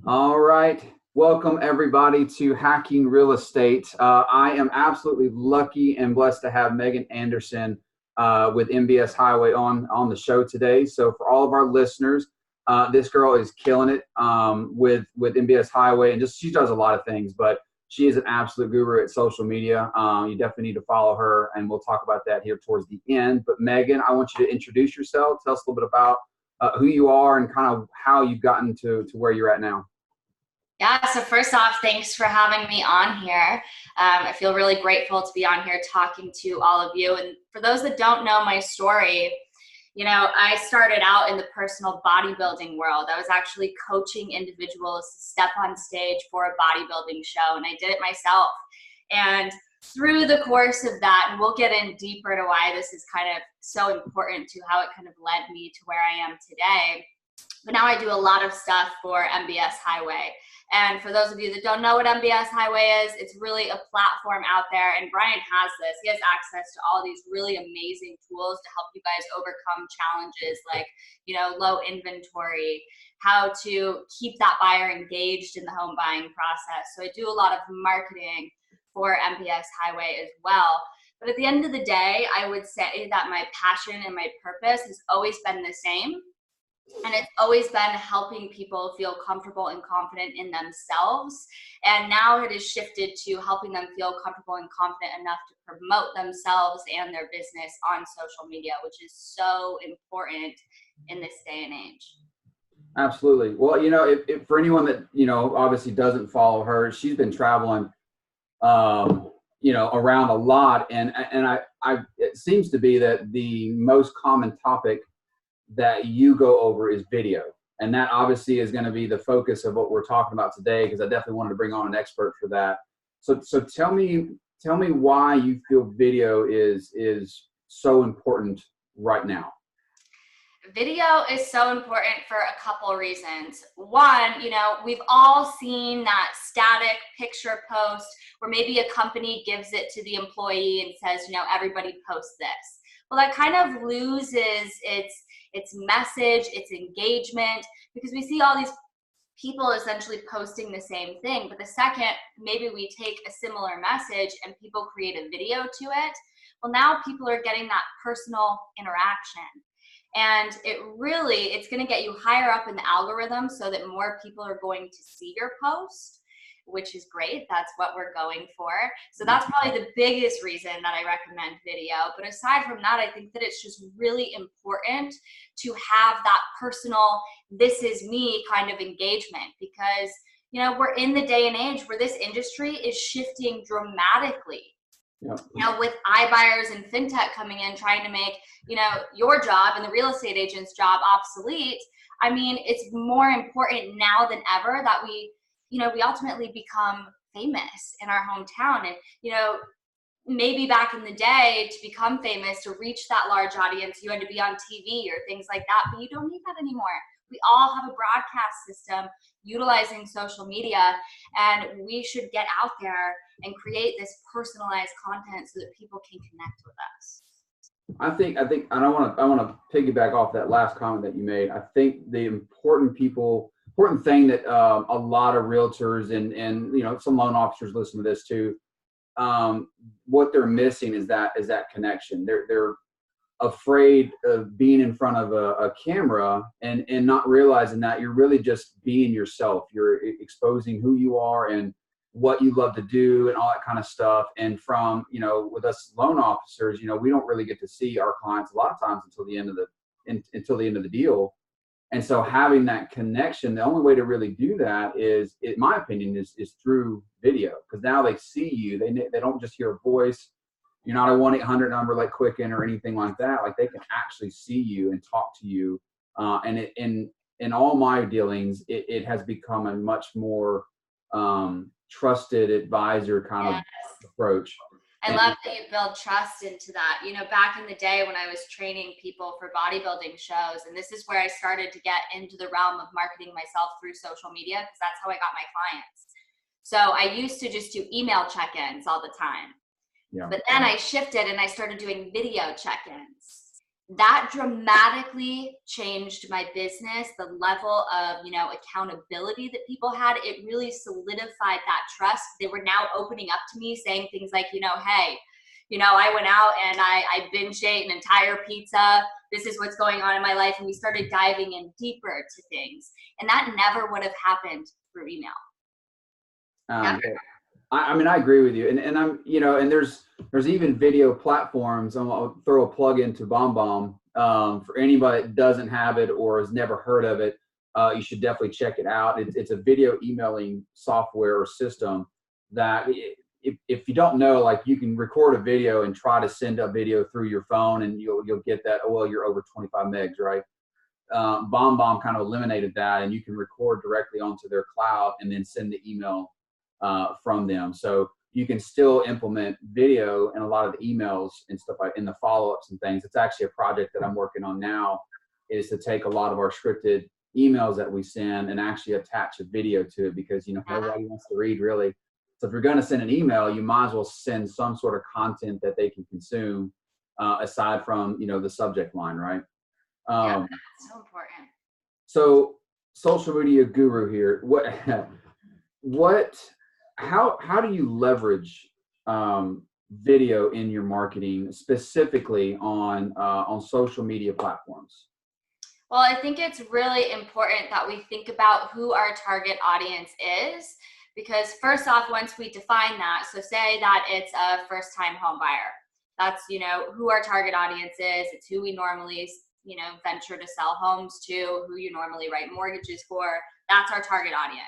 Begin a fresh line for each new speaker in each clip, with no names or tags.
All right. Welcome, everybody, to Hacking Real Estate. I am absolutely lucky and blessed to have Megan Anderson with MBS Highway on the show today. So, for all of our listeners, this girl is killing it with MBS Highway, and just she does a lot of things, but she is an absolute guru at social media. You definitely need to follow her, and we'll talk about that here towards the end. But, Megan, I want you to introduce yourself. Tell us a little bit about who you are and kind of how you've gotten to where you're at now.
Yeah, so first off, thanks for having me on here. I feel really grateful to be on here talking to all of you. And for those that don't know my story, I started out in the personal bodybuilding world. I was actually coaching individuals to step on stage for a bodybuilding show, and I did it myself. And through the course of that, and we'll get in deeper to why this is kind of so important to how it kind of led me to where I am today. But now I do a lot of stuff for MBS Highway. And for those of you that don't know what MBS Highway is, it's really a platform out there. And Brian has this. He has access to all these really amazing tools to help you guys overcome challenges like, low inventory, how to keep that buyer engaged in the home buying process. So I do a lot of marketing for MBS Highway as well. But at the end of the day, I would say that my passion and my purpose has always been the same. And it's always been helping people feel comfortable and confident in themselves. And now it has shifted to helping them feel comfortable and confident enough to promote themselves and their business on social media, which is so important in this day and age.
Absolutely. Well, if for anyone that, obviously doesn't follow her, she's been traveling, around a lot. And it seems to be that the most common topic that you go over is video. And that obviously is going to be the focus of what we're talking about today, because I definitely wanted to bring on an expert for that. So tell me why you feel video is so important right now.
Video is so important for a couple of reasons. One, we've all seen that static picture post where maybe a company gives it to the employee and says, everybody post this. Well, that kind of loses its message, its engagement, because we see all these people essentially posting the same thing. But the second, maybe we take a similar message and people create a video to it, well, now people are getting that personal interaction. And it's going to get you higher up in the algorithm so that more people are going to see your post, which is great. That's what we're going for. So that's probably the biggest reason that I recommend video. But aside from that, I think that it's just really important to have that personal, this is me kind of engagement, because, we're in the day and age where this industry is shifting dramatically.
Yeah.
With iBuyers and fintech coming in, trying to make, your job and the real estate agent's job obsolete. I mean, it's more important now than ever that we ultimately become famous in our hometown. And, maybe back in the day, to become famous, to reach that large audience, you had to be on TV or things like that, but you don't need that anymore. We all have a broadcast system utilizing social media, and we should get out there and create this personalized content so that people can connect with us.
I think, and I want to piggyback off that last comment that you made. I think the important thing that a lot of realtors and some loan officers listen to this too. What they're missing is that connection. They're afraid of being in front of a camera and not realizing that you're really just being yourself. You're exposing who you are and what you love to do and all that kind of stuff. And from, with us loan officers, we don't really get to see our clients a lot of times until the end of the deal. And so having that connection, the only way to really do that is, in my opinion, is through video, because now they see you. They don't just hear a voice. You're not a 1-800 number like Quicken or anything like that. Like, they can actually see you and talk to you. And in all my dealings, it has become a much more trusted advisor kind of approach.
I love that you build trust into that. Back in the day when I was training people for bodybuilding shows, and this is where I started to get into the realm of marketing myself through social media, because that's how I got my clients. So I used to just do email check-ins all the time.
Yeah.
But then I shifted and I started doing video check-ins. That dramatically changed my business. The level of, accountability that people had, it really solidified that trust. They were now opening up to me saying things like, hey, I went out and I binge ate an entire pizza. This is what's going on in my life. And we started diving in deeper to things. And that never would have happened through email.
I mean, I agree with you. And I'm, and there's even video platforms. I'll throw a plug into BombBomb. For anybody that doesn't have it or has never heard of it, you should definitely check it out. It's a video emailing software or system that if you don't know, like, you can record a video and try to send a video through your phone and you'll get that, oh, well, you're over 25 megs, right? BombBomb kind of eliminated that, and you can record directly onto their cloud and then send the email from them. So you can still implement video in a lot of the emails and stuff like in the follow-ups and things. It's actually a project that I'm working on now, is to take a lot of our scripted emails that we send and actually attach a video to it, because nobody wants to read, really. So if you're going to send an email, you might as well send some sort of content that they can consume, aside from the subject line, right?
That's so important.
So, social media guru here, how do you leverage video in your marketing, specifically on social media platforms?
Well, I think it's really important that we think about who our target audience is, because first off, once we define that, so say that it's a first-time home buyer, that's, who our target audience is. It's who we normally, venture to sell homes to, who you normally write mortgages for. That's our target audience.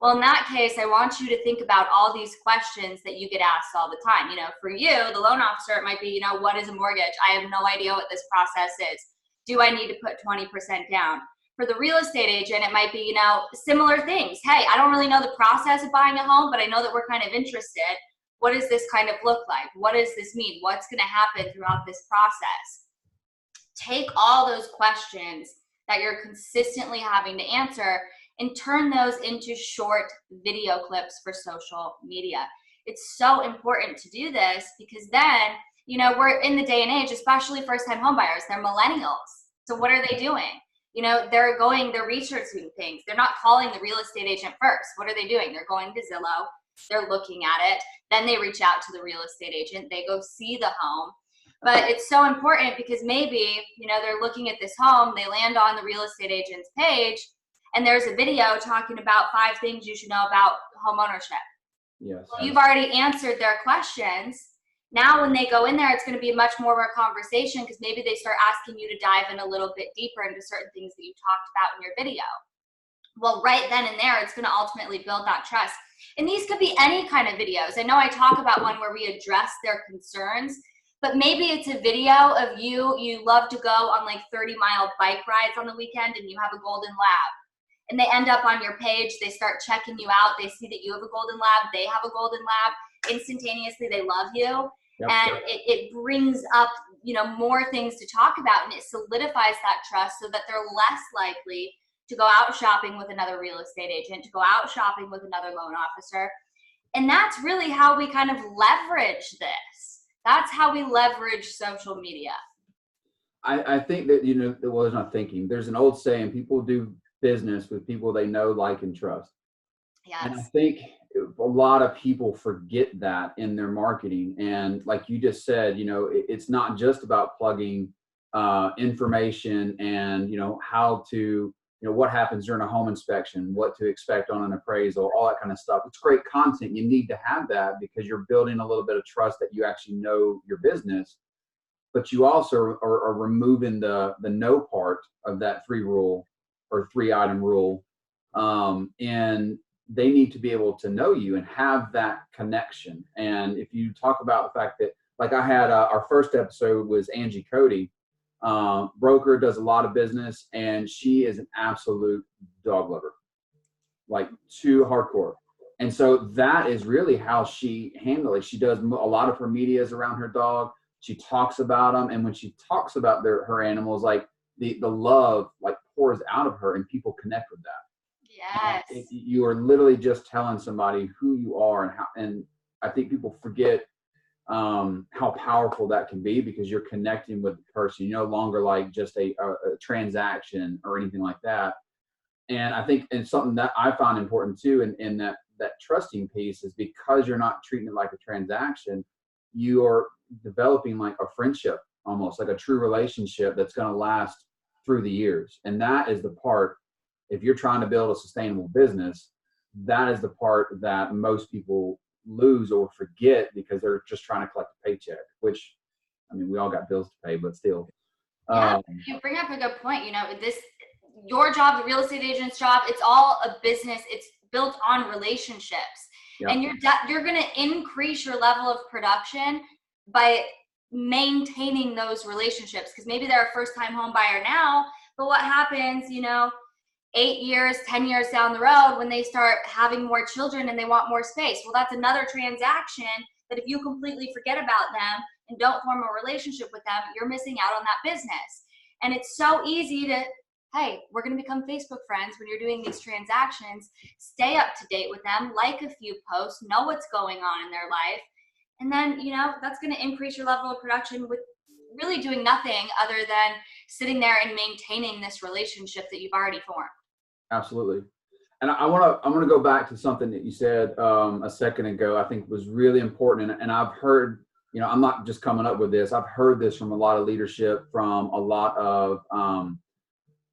Well, in that case, I want you to think about all these questions that you get asked all the time. For you, the loan officer, it might be, what is a mortgage? I have no idea what this process is. Do I need to put 20% down? For the real estate agent, it might be, similar things. Hey, I don't really know the process of buying a home, but I know that we're kind of interested. What does this kind of look like? What does this mean? What's going to happen throughout this process? Take all those questions that you're consistently having to answer and turn those into short video clips for social media. It's so important to do this, because then, we're in the day and age, especially first-time homebuyers, they're millennials. So what are they doing? They're researching things. They're not calling the real estate agent first. What are they doing? They're going to Zillow. They're looking at it. Then they reach out to the real estate agent. They go see the home. But it's so important because maybe, they're looking at this home. They land on the real estate agent's page, and there's a video talking about 5 things you should know about home ownership.
Yes.
Well, you've already answered their questions. Now, when they go in there, it's going to be much more of a conversation, because maybe they start asking you to dive in a little bit deeper into certain things that you talked about in your video. Well, right then and there, it's going to ultimately build that trust. And these could be any kind of videos. I know I talk about one where we address their concerns, but maybe it's a video of you love to go on like 30-mile bike rides on the weekend, and you have a golden lab. And they end up on your page, they start checking you out, they see that you have a golden lab, they have a golden lab, instantaneously they love you. Yep. And it brings up, more things to talk about, and it solidifies that trust so that they're less likely to go out shopping with another real estate agent, to go out shopping with another loan officer. And that's really how we kind of leverage this. That's how we leverage social media.
I think that, there's not thinking. There's an old saying, people do business with people they know, like, and trust.
Yes.
And I think a lot of people forget that in their marketing. And like you just said, it's not just about plugging information and, how to, what happens during a home inspection, what to expect on an appraisal, all that kind of stuff. It's great content. You need to have that because you're building a little bit of trust that you actually know your business. But you also are removing the know part of that 3-item rule. And they need to be able to know you and have that connection. And if you talk about the fact that, like, I had our first episode was Angie Cody, broker, does a lot of business, and she is an absolute dog lover, like, too hardcore. And so that is really how she handles it. She does a lot of her medias around her dog. She talks about them, and when she talks about her animals, like, the love, like, pours out of her, and people connect with that.
Yes.
You are literally just telling somebody who you are and how. And I think people forget how powerful that can be, because you're connecting with the person. You're no longer like just a transaction or anything like that. And I think it's something that I found important too, in that trusting piece, is because you're not treating it like a transaction, you are developing like a friendship, almost like a true relationship that's going to last through the years. And that is the part, if you're trying to build a sustainable business, that is the part that most people lose or forget, because they're just trying to collect a paycheck, which, I mean, we all got bills to pay, but still.
Yeah, you bring up a good point. You know, your job, the real estate agent's job, it's all a business. It's built on relationships.
Yeah.
And you're going to increase your level of production by maintaining those relationships, because maybe they're a first-time home buyer now, but what happens, 8 years, 10 years down the road, when they start having more children and they want more space? Well, that's another transaction that if you completely forget about them and don't form a relationship with them, you're missing out on that business. And it's so easy to, hey, we're going to become Facebook friends when you're doing these transactions. Stay up to date with them, like a few posts, know what's going on in their life. And then, that's going to increase your level of production with really doing nothing other than sitting there and maintaining this relationship that you've already formed.
Absolutely. And I want to go back to something that you said a second ago. I think was really important. And I've heard, I'm not just coming up with this. I've heard this from a lot of leadership, from a lot of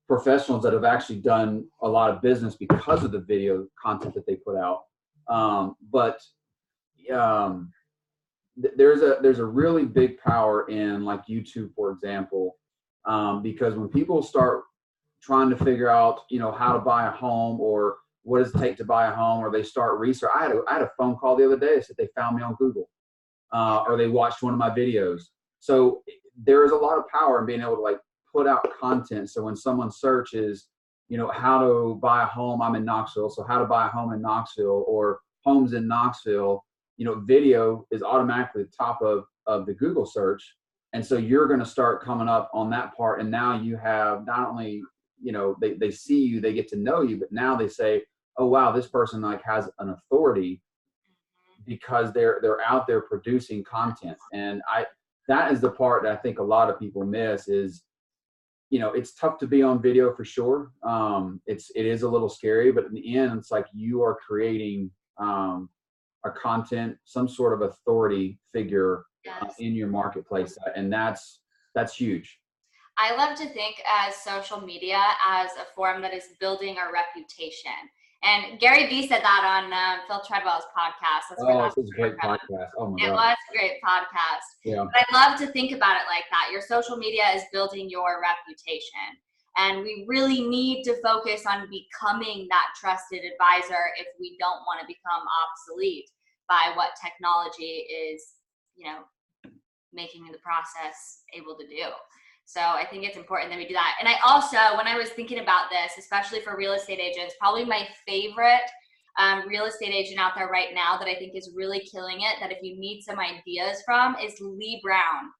professionals that have actually done a lot of business because of the video content that they put out. There's a really big power in, like, YouTube, for example, because when people start trying to figure out, how to buy a home, or what does it take to buy a home, or they start research. I had a phone call the other day that said they found me on Google, or they watched one of my videos. So there is a lot of power in being able to, like, put out content. So when someone searches, how to buy a home, I'm in Knoxville, so how to buy a home in Knoxville, or homes in Knoxville, video is automatically the top of the Google search. And so you're going to start coming up on that part. And now you have not only, they see you, they get to know you, but now they say, oh, wow, this person like has an authority, because they're out there producing content. And that is the part that I think a lot of people miss is, it's tough to be on video for sure. It is a little scary, but in the end, it's like you are creating a content, some sort of authority figure in your marketplace. And that's huge.
I love to think as social media as a forum that is building our reputation. And Gary Vee said that on Phil Treadwell's podcast.
It's a great podcast. Oh my God.
It was a great podcast.
Yeah.
But I love to think about it like that. Your social media is building your reputation. And we really need to focus on becoming that trusted advisor if we don't want to become obsolete by what technology is, making the process able to do. So I think it's important that we do that. And I also, when I was thinking about this, especially for real estate agents, probably my favorite real estate agent out there right now that I think is really killing it, that if you need some ideas from, is Lee Brown.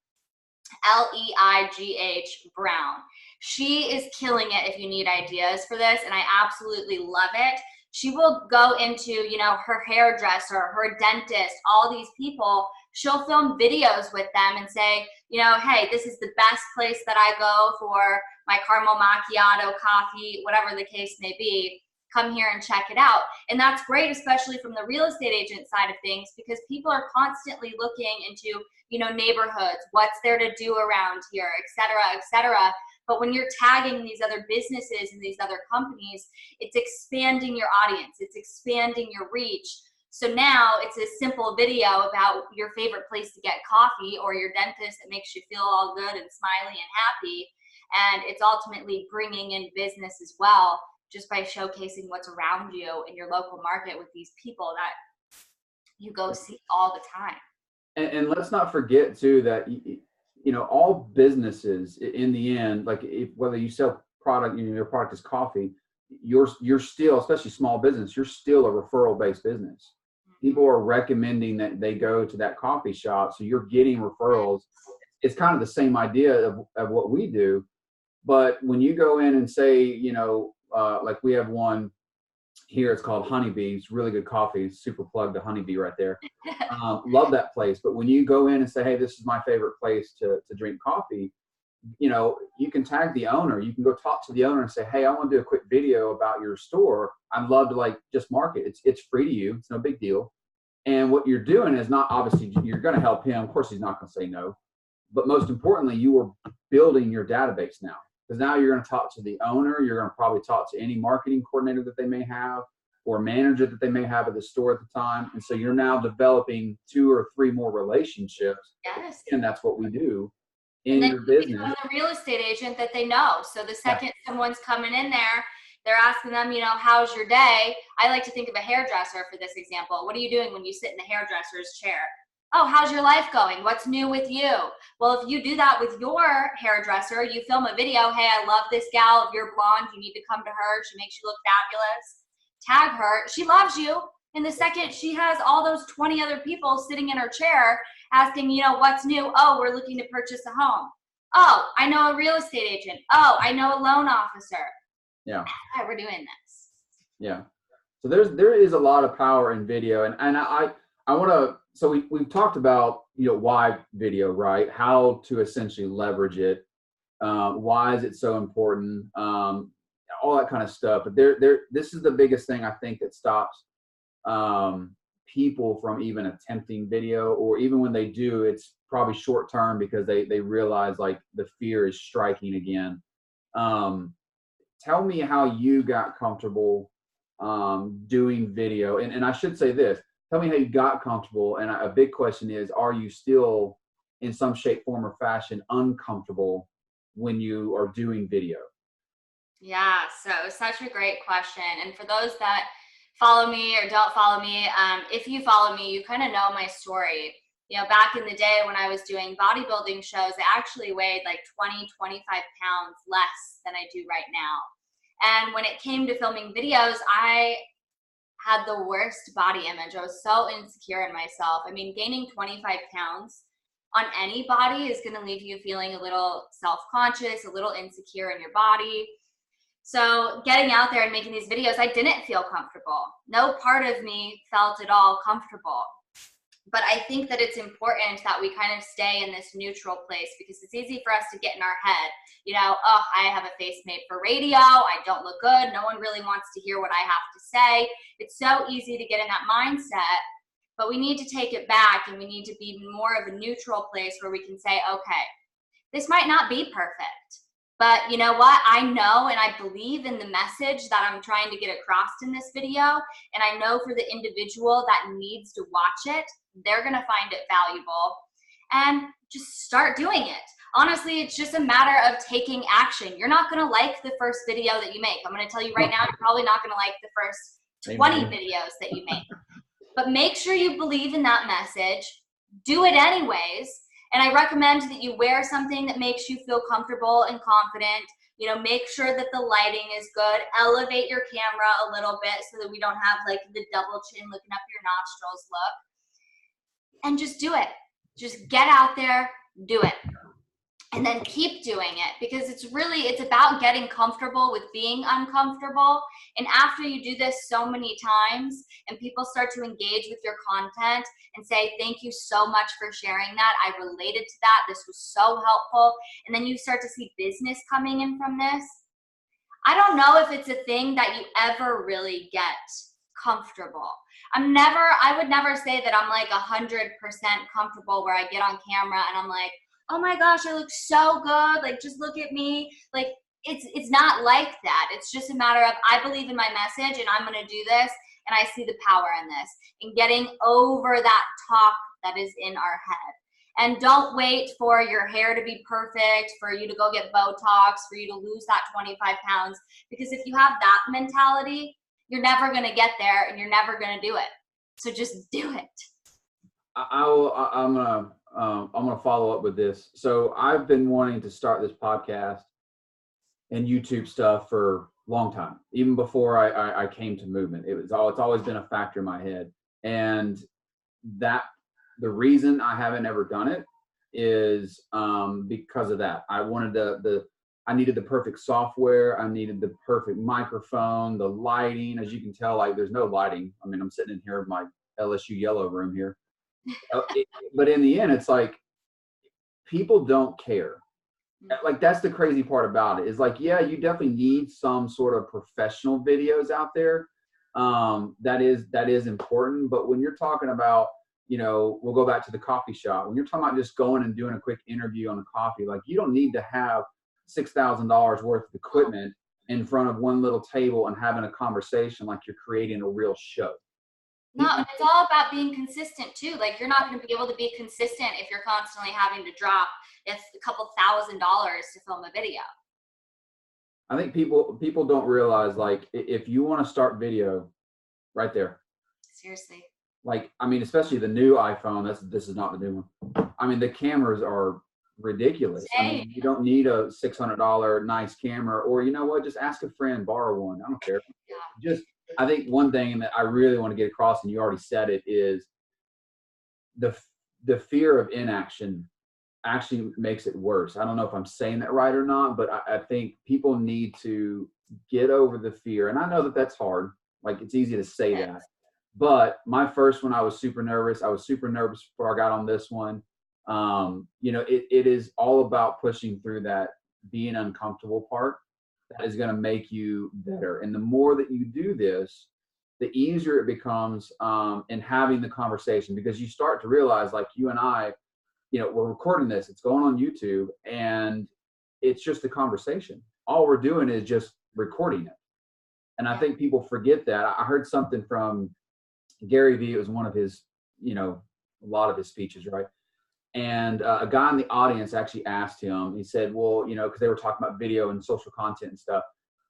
Leigh Brown. She is killing it if you need ideas for this, and I absolutely love it. She will go into, her hairdresser, her dentist, all these people. She'll film videos with them and say, hey, this is the best place that I go for my caramel macchiato coffee, whatever the case may be. Come here and check it out. And that's great, especially from the real estate agent side of things, because people are constantly looking into, neighborhoods, what's there to do around here, et cetera, et cetera. But when you're tagging these other businesses and these other companies, it's expanding your audience. It's expanding your reach. So now it's a simple video about your favorite place to get coffee, or your dentist that makes you feel all good and smiley and happy. And it's ultimately bringing in business as well, just by showcasing what's around you in your local market with these people that you go see all the time.
And let's not forget too that, all businesses in the end, like whether you sell product, your product is coffee, you're still, especially small business, you're still a referral based business. People are recommending that they go to that coffee shop. So you're getting referrals. It's kind of the same idea of what we do. But when you go in and say, like we have one here. It's called Honeybee. It's really good coffee. Super plug to Honeybee right there. Love that place. But when you go in and say, hey, this is my favorite place to drink coffee, you know, you can tag the owner. You can go talk to the owner and say, hey, I want to do a quick video about your store. I'd love to like just market. It's free to you. It's no big deal. And what you're doing is not, obviously you're going to help him. Of course, he's not going to say no. But most importantly, you are building your database now, because now you're going to talk to the owner. You're going to probably talk to any marketing coordinator that they may have or manager that they may have at the store at the time. And so you're now developing 2 or 3 more relationships.
Yes.
And that's what we do in
and then
your business.
become the real estate agent that they know. So the second someone's coming in there, they're asking them, you know, how's your day? I like to think of a hairdresser for this example. What are you doing when you sit in the hairdresser's chair? Oh, how's your life going? What's new with you? Well, if you do that with your hairdresser, you film a video, hey, I love this gal, if you're blonde, you need to come to her. She makes you look fabulous. Tag her. She loves you. In the second she has all those 20 other people sitting in her chair asking, you know, what's new? Oh, we're looking to purchase a home. Oh, I know a real estate agent. Oh, I know a loan officer.
Yeah.
That's why we're doing this.
Yeah. So there is a lot of power in video, and I want to, so we've talked about, you know, why video, right? How to essentially leverage it. Why is it so important? All that kind of stuff. But this is the biggest thing I think that stops people from even attempting video, or even when they do, it's probably short term because they realize like the fear is striking again. Tell me how you got comfortable doing video. And I should say this, tell me how you got comfortable. And a big question is, are you still in some shape, form, or fashion uncomfortable when you are doing video?
Yeah, so such a great question. And for those that follow me or don't follow me, if you follow me, you kind of know my story. You know, back in the day when I was doing bodybuilding shows, I actually weighed like 20, 25 pounds less than I do right now. And when it came to filming videos, I had the worst body image. I was so insecure in myself. I mean, gaining 25 pounds on any body is going to leave you feeling a little self-conscious, a little insecure in your body. So getting out there and making these videos, I didn't feel comfortable. No part of me felt at all comfortable. But I think that it's important that we kind of stay in this neutral place, because it's easy for us to get in our head, you know, oh, I have a face made for radio. I don't look good. No one really wants to hear what I have to say. It's so easy to get in that mindset, but we need to take it back, and we need to be more of a neutral place where we can say, okay, this might not be perfect, but you know what? I know and I believe in the message that I'm trying to get across in this video. And I know for the individual that needs to watch it, they're going to find it valuable, and just start doing it. Honestly, it's just a matter of taking action. You're not going to like the first video that you make. I'm going to tell you right now, you're probably not going to like the first 20 videos that you make. But make sure you believe in that message. Do it anyways. And I recommend that you wear something that makes you feel comfortable and confident. You know, make sure that the lighting is good. Elevate your camera a little bit so that we don't have like the double chin looking up your nostrils look. And just do it. Just get out there, do it. And then keep doing it, because it's about getting comfortable with being uncomfortable. And after you do this so many times and people start to engage with your content and say, thank you so much for sharing that, I related to that, this was so helpful, and then you start to see business coming in from this, I don't know if it's a thing that you ever really get comfortable. I would never say that I'm like 100% comfortable where I get on camera and I'm like, oh my gosh, I look so good. Like, just look at me. Like, it's not like that. It's just a matter of, I believe in my message and I'm going to do this. And I see the power in this, and getting over that talk that is in our head. And don't wait for your hair to be perfect, for you to go get Botox, for you to lose that 25 pounds. Because if you have that mentality, you're never going to get there and you're never going to do it. So just do it.
I'm gonna follow up with this. So I've been wanting to start this podcast and YouTube stuff for a long time, even before I came to Movement. It's always been a factor in my head, and that the reason I haven't ever done it is because of that. I wanted the I needed the perfect software. I needed the perfect microphone, the lighting. As you can tell, like there's no lighting. I mean, I'm sitting in here in my LSU yellow room here. But in the end, it's like people don't care. Like that's the crazy part about it is like, yeah, you definitely need some sort of professional videos out there. That is important. But when you're talking about, we'll go back to the coffee shop. When you're talking about just going and doing a quick interview on a coffee, like you don't need to have $6,000 worth of equipment in front of one little table and having a conversation like you're creating a real show.
No, and it's all about being consistent too. Like you're not going to be able to be consistent if you're constantly having to drop a couple $1,000 to film a video.
I think people don't realize, like, if you want to start video, right there.
Seriously.
Like, I mean, especially the new iPhone. This is not the new one. I mean, the cameras are ridiculous. I mean, you don't need a $600 nice camera, or you know what? Just ask a friend, borrow one. I don't care.
Yeah.
I think one thing that I really want to get across, and you already said it, is the fear of inaction actually makes it worse. I don't know if I'm saying that right or not, but I think people need to get over the fear. And I know that that's hard. Like it's easy to say that. But my first one, I was super nervous. I was super nervous before I got on this one. It is all about pushing through that being uncomfortable part that is going to make you better. And the more that you do this, the easier it becomes in having the conversation, because you start to realize, like you and I, we're recording this, it's going on YouTube, and it's just a conversation. All we're doing is just recording it. And I think people forget that. I heard something from Gary Vee. It was one of his, a lot of his speeches, right? And a guy in the audience actually asked him, he said, well, because they were talking about video and social content and stuff.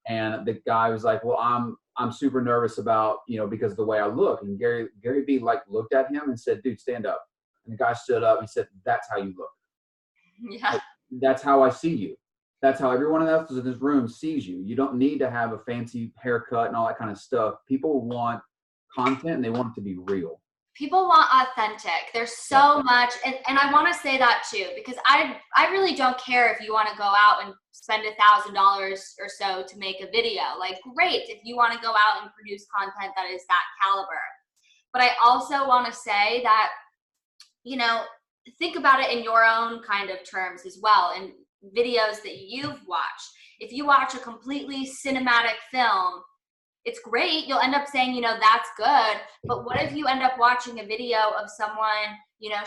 And the guy was like, well, I'm super nervous about, because of the way I look. And Gary Vee looked at him and said, dude, stand up. And the guy stood up and he said, that's how you look.
Yeah.
Like, that's how I see you. That's how everyone else in this room sees you. You don't need to have a fancy haircut and all that kind of stuff. People want content and they want it to be real.
People want authentic. There's so much, and I want to say that too, because I really don't care if you want to go out and spend $1,000 or so to make a video. Like, great if you want to go out and produce content that is that caliber. But I also want to say that, think about it in your own kind of terms as well, and videos that you've watched. If you watch a completely cinematic film, it's great. You'll end up saying, that's good. But what if you end up watching a video of someone,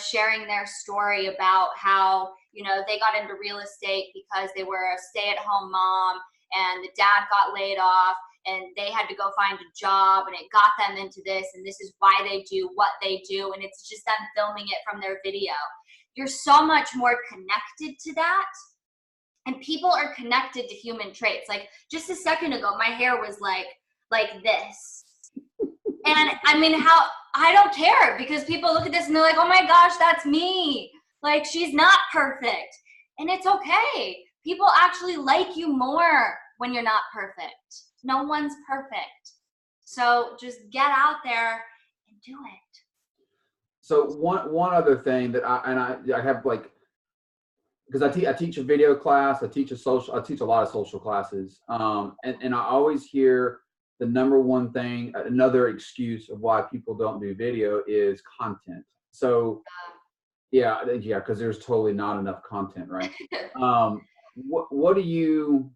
sharing their story about how, they got into real estate because they were a stay-at-home mom and the dad got laid off and they had to go find a job and it got them into this, and this is why they do what they do, and it's just them filming it from their video. You're so much more connected to that. And people are connected to human traits. Like just a second ago, my hair was like this. And I mean, I don't care, because people look at this and they're like, oh my gosh, that's me. Like, she's not perfect. And it's okay. People actually like you more when you're not perfect. No one's perfect. So just get out there and do it.
So one other thing that I have, like, because I teach a video class, I teach a lot of social classes, and I always hear the number one thing, another excuse of why people don't do video is content. So yeah, because there's totally not enough content, right? What do you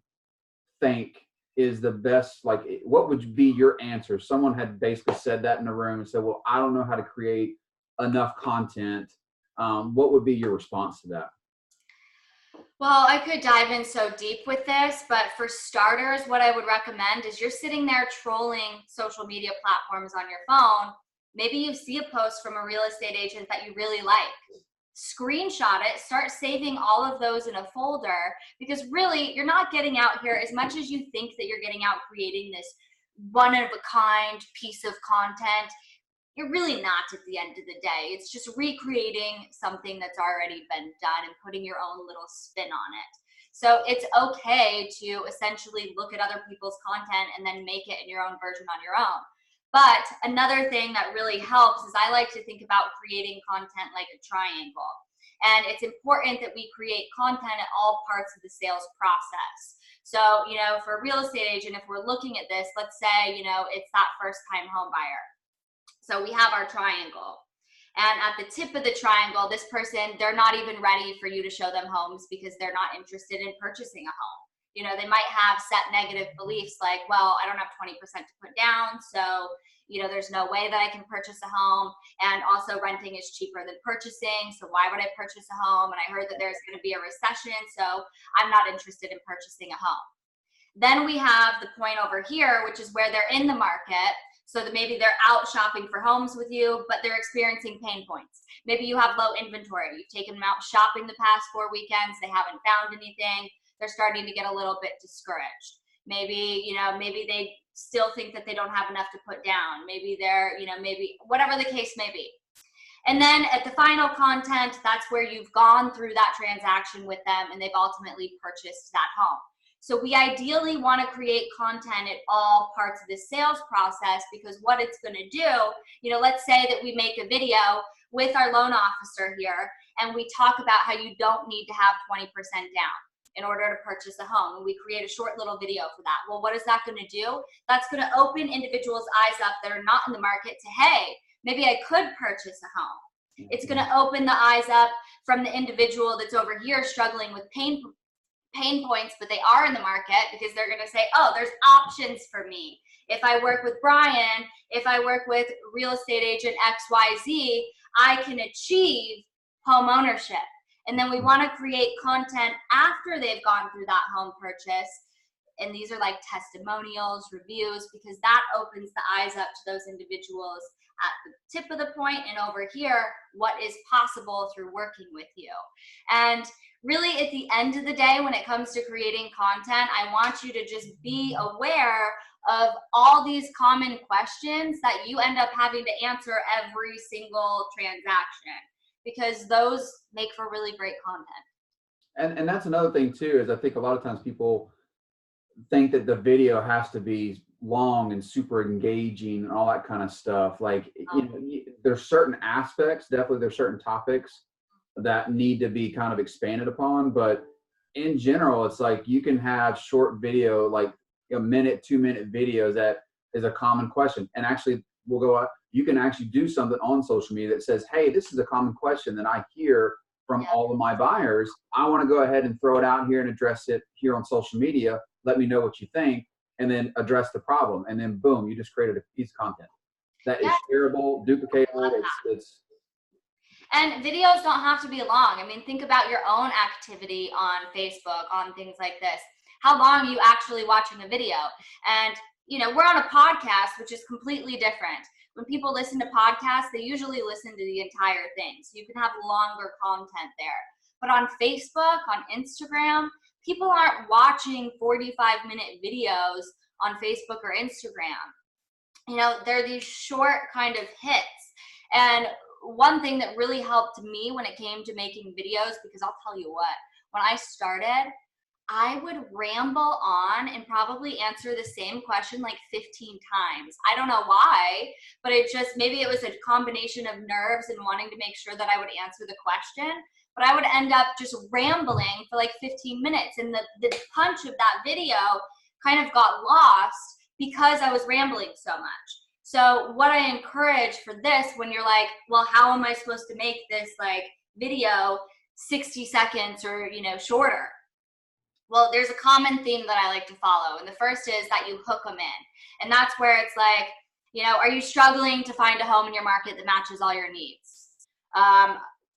think is the best, like, what would be your answer? Someone had basically said that in the room and said, well, I don't know how to create enough content. What would be your response to that?
Well, I could dive in so deep with this, but for starters, what I would recommend is you're sitting there trolling social media platforms on your phone. Maybe you see a post from a real estate agent that you really like. Screenshot it, start saving all of those in a folder, because really you're not getting out here as much as you think that you're getting out creating this one-of-a-kind piece of content. You're really not at the end of the day. It's just recreating something that's already been done and putting your own little spin on it. So it's okay to essentially look at other people's content and then make it in your own version on your own. But another thing that really helps is I like to think about creating content like a triangle. And it's important that we create content at all parts of the sales process. So, you know, for a real estate agent, if we're looking at this, let's say, you know, it's that first time home buyer. So we have our triangle. And at the tip of the triangle, this person, they're not even ready for you to show them homes because they're not interested in purchasing a home. You know, they might have set negative beliefs like, well, I don't have 20% to put down, so, you know, there's no way that I can purchase a home. And also renting is cheaper than purchasing, so why would I purchase a home? And I heard that there's going to be a recession, so I'm not interested in purchasing a home. Then we have the point over here, which is where they're in the market. So that maybe they're out shopping for homes with you, but they're experiencing pain points. Maybe you have low inventory. You've taken them out shopping the past 4 weekends. They haven't found anything. They're starting to get a little bit discouraged. Maybe, you know, maybe they still think that they don't have enough to put down. Maybe they're, you know, maybe whatever the case may be. And then at the final content, that's where you've gone through that transaction with them and they've ultimately purchased that home. So we ideally want to create content at all parts of the sales process, because what it's going to do, you know, let's say that we make a video with our loan officer here and we talk about how you don't need to have 20% down in order to purchase a home. And we create a short little video for that. Well, what is that going to do? That's going to open individuals' eyes up that are not in the market to, hey, maybe I could purchase a home. It's going to open the eyes up from the individual that's over here struggling with pain points, but they are in the market, because they're going to say, oh, there's options for me. If I work with Brian, if I work with real estate agent XYZ, I can achieve home ownership. And then we want to create content after they've gone through that home purchase. And these are like testimonials, reviews, because that opens the eyes up to those individuals at the tip of the point and over here, what is possible through working with you. And really, at the end of the day, when it comes to creating content, I want you to just be aware of all these common questions that you end up having to answer every single transaction, because those make for really great content.
And that's another thing too, is I think a lot of times people think that the video has to be long and super engaging and all that kind of stuff. Like, you know, there's certain aspects, definitely there's certain topics that need to be kind of expanded upon, but in general, it's like you can have short video, like a minute, 2-minute videos that is a common question. And actually we'll go out, you can actually do something on social media that says, hey, this is a common question that I hear from all of my buyers. I want to go ahead and throw it out here and address it here on social media. Let me know what you think, and then address the problem. And then boom, you just created a piece of content that is shareable, duplicatable.
And videos don't have to be long. I mean, think about your own activity on Facebook, on things like this. How long are you actually watching a video? And, you know, we're on a podcast, which is completely different. When people listen to podcasts, they usually listen to the entire thing. So you can have longer content there. But on Facebook, on Instagram, people aren't watching 45-minute videos on Facebook or Instagram. You know, they're these short kind of hits. And one thing that really helped me when it came to making videos, because I'll tell you what, when I started, I would ramble on and probably answer the same question like 15 times. I don't know why, but it just, maybe it was a combination of nerves and wanting to make sure that I would answer the question, but I would end up just rambling for like 15 minutes. And the punch of that video kind of got lost because I was rambling so much. So what I encourage for this, when you're like, well, how am I supposed to make this like video 60 seconds or, you know, shorter? Well, there's a common theme that I like to follow. And the first is that you hook them in. And that's where it's like, you know, are you struggling to find a home in your market that matches all your needs?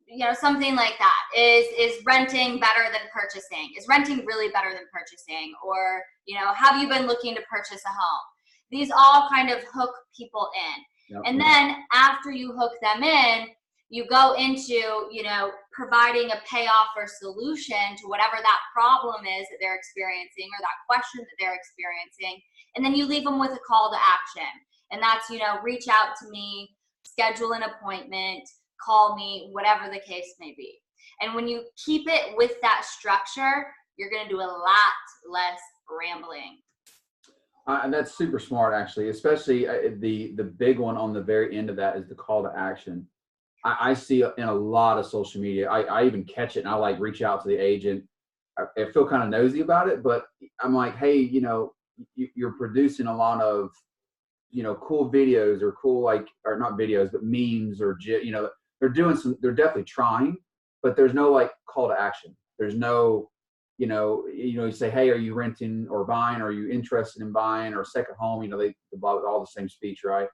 You know, something like that. Is renting better than purchasing? Is renting really better than purchasing? Or, you know, have you been looking to purchase a home? These all kind of hook people in. Yep. And then after you hook them in, you go into, you know, providing a payoff or solution to whatever that problem is that they're experiencing or that question that they're experiencing. And then you leave them with a call to action. And that's, you know, reach out to me, schedule an appointment, call me, whatever the case may be. And when you keep it with that structure, you're going to do a lot less rambling.
And that's super smart, actually, especially the big one on the very end of that is the call to action. I see in a lot of social media. I even catch it and I like reach out to the agent. I feel kind of nosy about it, but I'm like, hey, you're producing a lot of, cool videos or cool, like, or not videos, but memes or, they're definitely trying, but there's no like call to action. There's no, you say, hey, are you renting or buying? Are you interested in buying or second home? They all the same speech, right?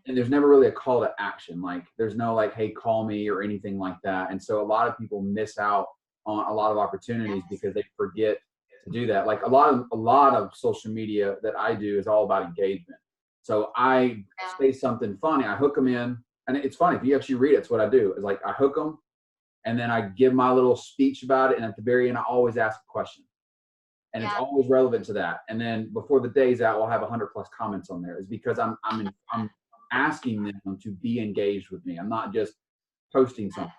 And there's never really a call to action. Like there's no like, hey, call me or anything like that. And so a lot of people miss out on a lot of opportunities because they forget to do that. Like a lot of social media that I do is all about engagement. So I say something funny, I hook them in, and it's funny if you actually read it. It's what I do. Is like I hook them, and then I give my little speech about it, and at the very end, I always ask a question, and it's always relevant to that. And then before the day's out, we'll have 100+ comments on there. Is because I'm asking them to be engaged with me. I'm not just posting something.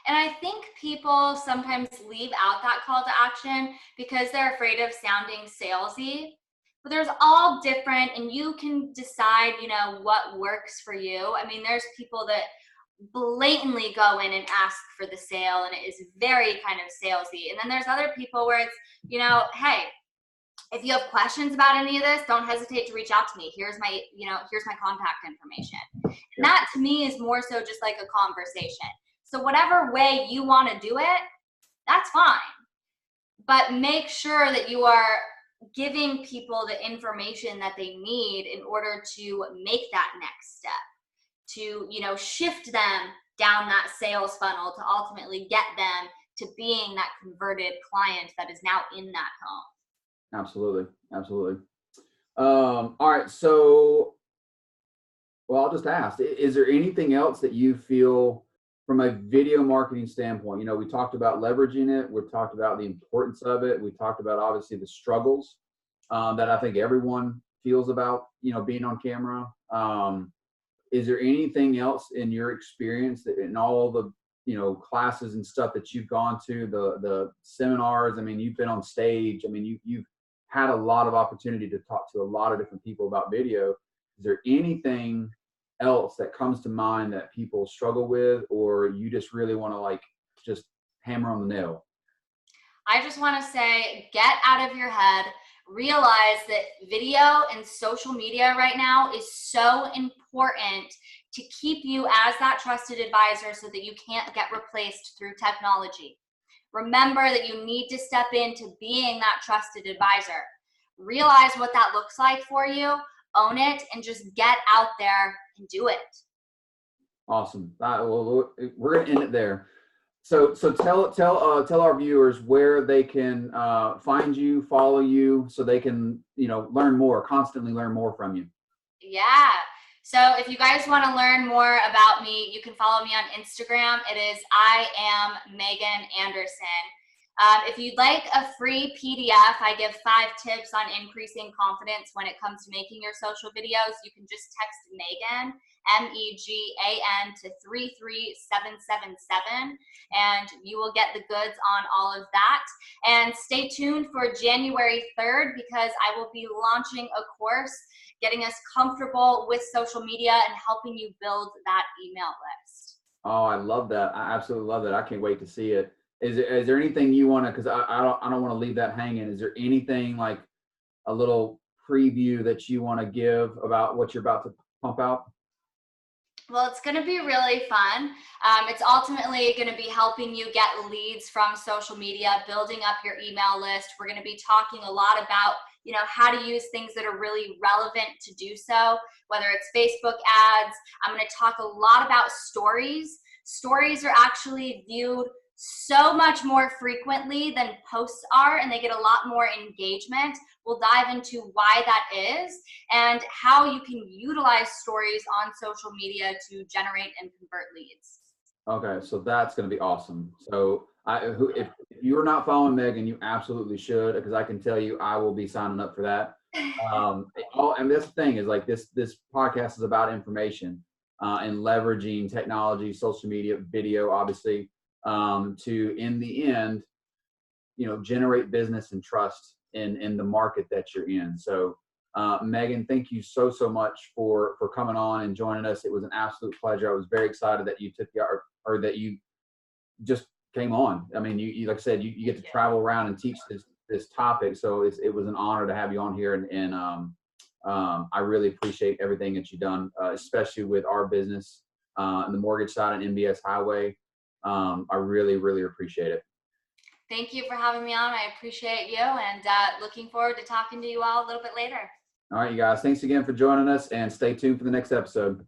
And I think people sometimes leave out that call to action because they're afraid of sounding salesy. But there's all different, and you can decide, what works for you. I mean, there's people that blatantly go in and ask for the sale, and it is very kind of salesy. And then there's other people where it's, hey, if you have questions about any of this, don't hesitate to reach out to me. Here's my contact information. And that to me is more so just like a conversation. So whatever way you want to do it, that's fine. But make sure that you are giving people the information that they need in order to make that next step, to, shift them down that sales funnel to ultimately get them to being that converted client that is now in that home.
Absolutely. All right. So, well, I'll just ask, is there anything else that you feel from a video marketing standpoint? We talked about leveraging it. We talked about the importance of it. We talked about obviously the struggles that I think everyone feels about, being on camera. Is there anything else in your experience that in all the, classes and stuff that you've gone to, the seminars? I mean, you've been on stage. I mean, you've had a lot of opportunity to talk to a lot of different people about video. Is there anything else that comes to mind that people struggle with, or you just really want to like just hammer on the nail?
I just want to say, get out of your head. Realize that video and social media right now is so important to keep you as that trusted advisor so that you can't get replaced through technology. Remember that you need to step into being that trusted advisor. Realize what that looks like for you, own it, and just get out there and do it.
Awesome. Well, we're going to end it there. So tell our viewers where they can find you, follow you, so they can, constantly learn more from you.
Yeah. So if you guys want to learn more about me, you can follow me on Instagram. It is I am Megan Anderson. If you'd like a free PDF, I give 5 tips on increasing confidence when it comes to making your social videos. You can just text Megan, MEGAN, to 33777, and you will get the goods on all of that. And stay tuned for January 3rd because I will be launching a course getting us comfortable with social media and helping you build that email list.
Oh, I love that. I absolutely love that. I can't wait to see it. Is there anything you want to, because I don't want to leave that hanging. Is there anything like a little preview that you want to give about what you're about to pump out?
Well, it's going to be really fun. It's ultimately going to be helping you get leads from social media, building up your email list. We're going to be talking a lot about, how to use things that are really relevant to do so, whether it's Facebook ads. I'm going to talk a lot about stories. Stories are actually viewed so much more frequently than posts are, and they get a lot more engagement. We'll dive into why that is and how you can utilize stories on social media to generate and convert leads.
Okay, so that's going to be awesome. So if you're not following Megan, you absolutely should, because I can tell you I will be signing up for that. And this thing is like this podcast is about information and leveraging technology, social media, video, obviously, to, in the end, generate business and trust in the market that you're in. So Megan, thank you so much for coming on and joining us. It was an absolute pleasure. I was very excited that you took the or that you just came on. I mean, you like I said, you get to travel around and teach this topic, so it was an honor to have you on here, and I really appreciate everything that you've done, especially with our business and the mortgage side and MBS Highway. I really appreciate it.
Thank you for having me on. I appreciate you, and looking forward to talking to you all a little bit later.
All right, you guys, thanks again for joining us, and stay tuned for the next episode.